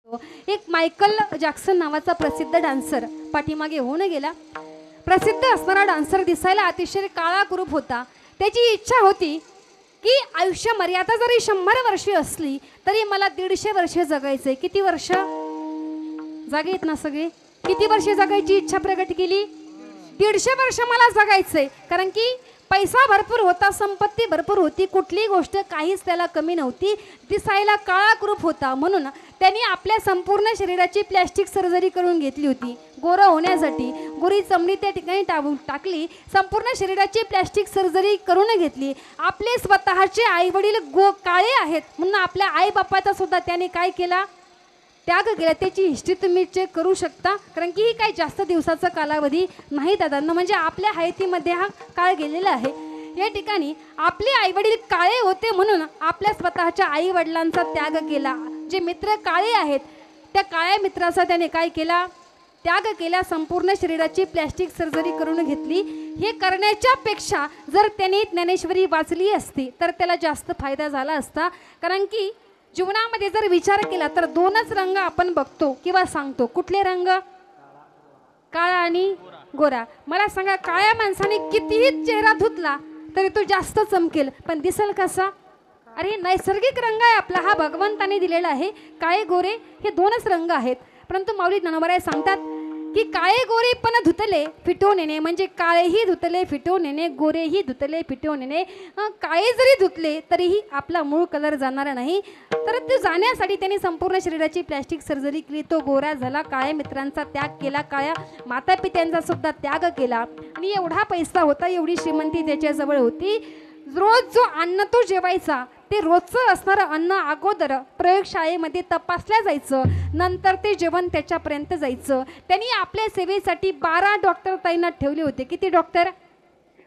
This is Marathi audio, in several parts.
एक मायकल जॅक्सन नावाचा प्रसिद्ध डान्सर पाठीमागे होऊन गेला. प्रसिद्ध असणारा डान्सर दिसायला अतिशय काळा कुरूप होता. त्याची इच्छा होती की आयुष्य मर्यादा जरी 100 वर्षे असली तरी मला 150 वर्षे जगायचे. किती वर्ष जागेत ना सगळे? किती वर्षे जगायची इच्छा प्रगट केली? 150 वर्ष मला जगायचंय. कारण की पैसा भरपूर होता, संपत्ती भरपूर होती, कुठलीही गोष्ट काहीच त्याला कमी नव्हती. दिसायला काळा कुरूप होता म्हणून त्यांनी आपल्या संपूर्ण शरीराची प्लॅस्टिक सर्जरी करून घेतली होती गोरा होण्यासाठी. गोरी चमडी त्या ठिकाणी टाकली, संपूर्ण शरीराची प्लॅस्टिक सर्जरी करून घेतली. आपले स्वतःचे आई वडील काळे आहेत म्हणून आपल्या आई बापाचा सुद्धा त्याने काय केला? त्याग केला. त्याची हिस्ट्री तुम्ही चेक करू शकता, कारण की ही काही जास्त दिवसाचा कालावधी नाही दादांना. म्हणजे आपल्या हयातीमध्ये हा काळ गेलेला आहे. या ठिकाणी आपले आईवडील काळे होते म्हणून आपल्या स्वतःच्या आई वडिलांचा त्याग केला. जे मित्र काळे आहेत त्या काळ्या मित्राचा त्याने काय केला? त्याग केला. संपूर्ण शरीराची प्लॅस्टिक सर्जरी करून घेतली. हे करण्याच्या पेक्षा जर त्याने ज्ञानेश्वरी वाचली असती तर त्याला जास्त फायदा झाला असता. कारण की जीवनामध्ये जर विचार केला तर 2च रंग आपण बघतो किंवा सांगतो. कुठले रंग? काळा आणि गोरा. मला सांगा, काळ्या माणसाने कितीही चेहरा धुतला तरी तो जास्त चमकेल, पण दिसेल कसा? अरे नैसर्गिक रंग आहे आपला, हा भगवंताने दिलेला आहे. काळे गोरे हे 2च रंग आहेत. परंतु माऊली ज्ञानोबा सांगतात की काळे गोरे पण धुतले फिटवून येणे, म्हणजे काळेही धुतले फिटवून येणे, गोरेही धुतले फिटवून येणे. काळे जरी धुतले तरीही आपला मूळ कलर जाणार नाही. तर ते जाण्यासाठी त्यांनी संपूर्ण शरीराची प्लॅस्टिक सर्जरी केली. तो गोरा झाला, काळ्या मित्रांचा त्याग केला, काळ्या माता पित्यांचा सुद्धा त्याग केला. आणि एवढा पैसा होता, एवढी श्रीमंती त्याच्याजवळ होती. रोज जो अन्न तो जेवायचा ते रोजचं असणारं अन्न अगोदर प्रयोगशाळेमध्ये तपासल्या जायचं, नंतर ते जेवण त्याच्यापर्यंत जायचं. त्यांनी आपल्या सेवेसाठी 12 डॉक्टर ताईंना ठेवले होते. किती डॉक्टर?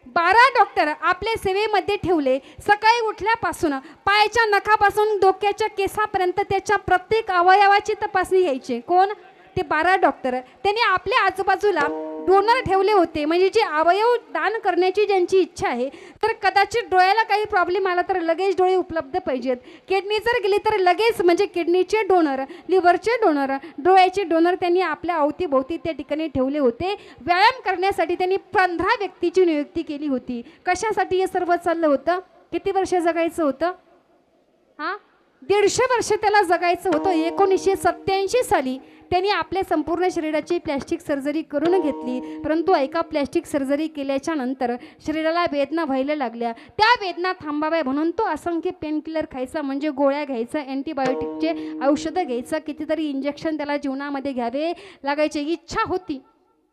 12 डॉक्टर आपल्या सेवेमध्ये ठेवले. सकाळी उठल्यापासून पायाच्या नखापासून डोक्याच्या केसापर्यंत त्याच्या प्रत्येक अवयवाची तपासणी घ्यायची. कोण? ते 12 डॉक्टर. त्यांनी आपल्या आजूबाजूला डोनर ठेवले होते, म्हणजे जे अवयव दान करण्याची ज्यांची इच्छा आहे. तर कदाचित डोळ्याला काही प्रॉब्लेम आला तर लगेच डोळे उपलब्ध पाहिजेत. किडनी जर गेली तर लगेच, म्हणजे किडनीचे डोनर, लिव्हरचे डोनर, डोळ्याचे डोनर त्यांनी आपल्या अवतीभोवती त्या ठिकाणी ठेवले होते. व्यायाम करण्यासाठी त्यांनी 15 व्यक्तीची नियुक्ती केली होती. कशासाठी हे सर्व चाललं होतं? किती वर्ष जगायचं होतं? 150 वर्ष त्याला जगायचं होतं. 1987 साली त्यांनी आपल्या संपूर्ण शरीराची प्लॅस्टिक सर्जरी करून घेतली. परंतु एका प्लॅस्टिक सर्जरी केल्याच्या नंतर शरीराला वेदना व्हायला लागल्या. त्या वेदना थांबाव्या म्हणून तो असंख्य पेनकिलर खायचा, म्हणजे गोळ्या घ्यायचा, अँटीबायोटिकचे औषधं घ्यायचं, कितीतरी इंजेक्शन त्याला जीवनामध्ये घ्यावे लागायचे. इच्छा होती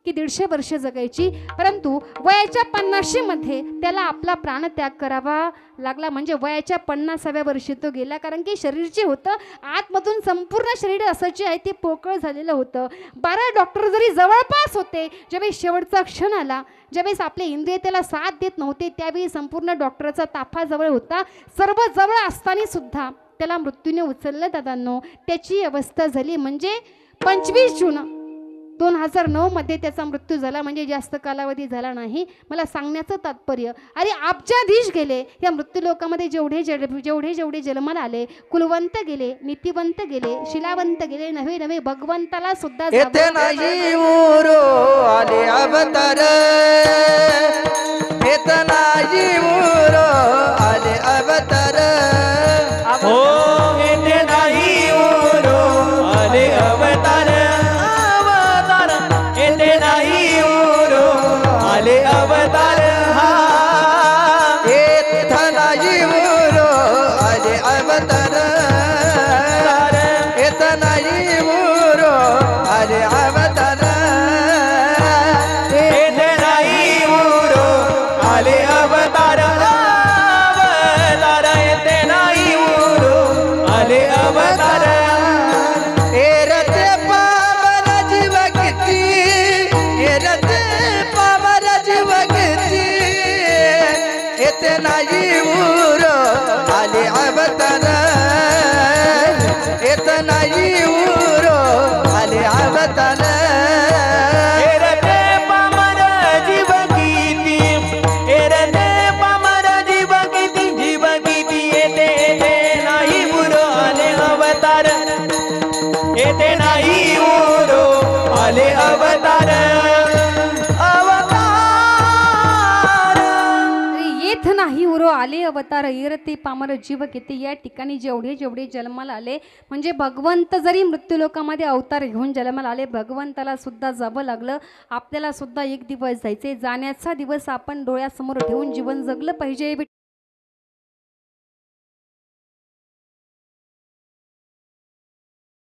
की 150 वर्ष जगायची. परंतु वयाच्या 50 मध्ये त्याला आपला प्राणत्याग करावा लागला. म्हणजे वयाच्या 50व्या वर्षी तो गेला. कारण की शरीर जे होतं आतमधून संपूर्ण शरीर असं जे आहे ते पोकळ झालेलं होतं. 12 डॉक्टर जरी जवळपास होते, ज्यावेळी शेवटचा क्षण आला, ज्यावेळेस आपले इंद्रिय त्याला साथ देत नव्हते, त्यावेळी संपूर्ण डॉक्टरचा ताफा जवळ होता. सर्व जवळ असताना सुद्धा त्याला मृत्यूने उचललं दादांनो. त्याची अवस्था झाली म्हणजे 25 जून 2009 मध्ये त्याचा मृत्यू झाला. म्हणजे जास्त कालावधी झाला नाही. मला सांगण्याचं तात्पर्य, अरे अब्जाधीश गेले या मृत्यू लोकामध्ये. जेवढे जन्माला आले, कुलवंत गेले, नीतिवंत गेले, शिलावंत गेले, नव्हे नव्हे भगवंताला सुद्धा येते नाही उरो आले अवतार, येते नाही उरो आले अवतार. हो येते नाही उरो आले अवतार, येते नाही उरो आले अवतार. येते नाही उरो आले अवतार, येते नाही उरो आले अवतार. येते नाही उरो आले अवतार, अवतार येते नाही उरो आले अवतार. एरते पावन जीव किती, एरते पावन जीव किती, येते नाही उरो आले अवतार, येते नाही उरो आले अवतार. एरते पामर जीव किती, एरते पामर जीव किती, जीव किती येते येते नाही उरो आले अवतार. येते आले अवतार अवतार येथ नाही उरो आले अवतार येरते पामर जीव घेते. या ठिकाणी जेवढे जेवढे जन्माला आले म्हणजे भगवंत जरी मृत्यूलोकामध्ये अवतार घेऊन जन्माला आले, भगवंताला सुद्धा जावं लागलं. आपल्याला सुद्धा एक दिवस जायचे. जाण्याचा दिवस आपण डोळ्यासमोर ठेवून जीवन जगलं पाहिजे.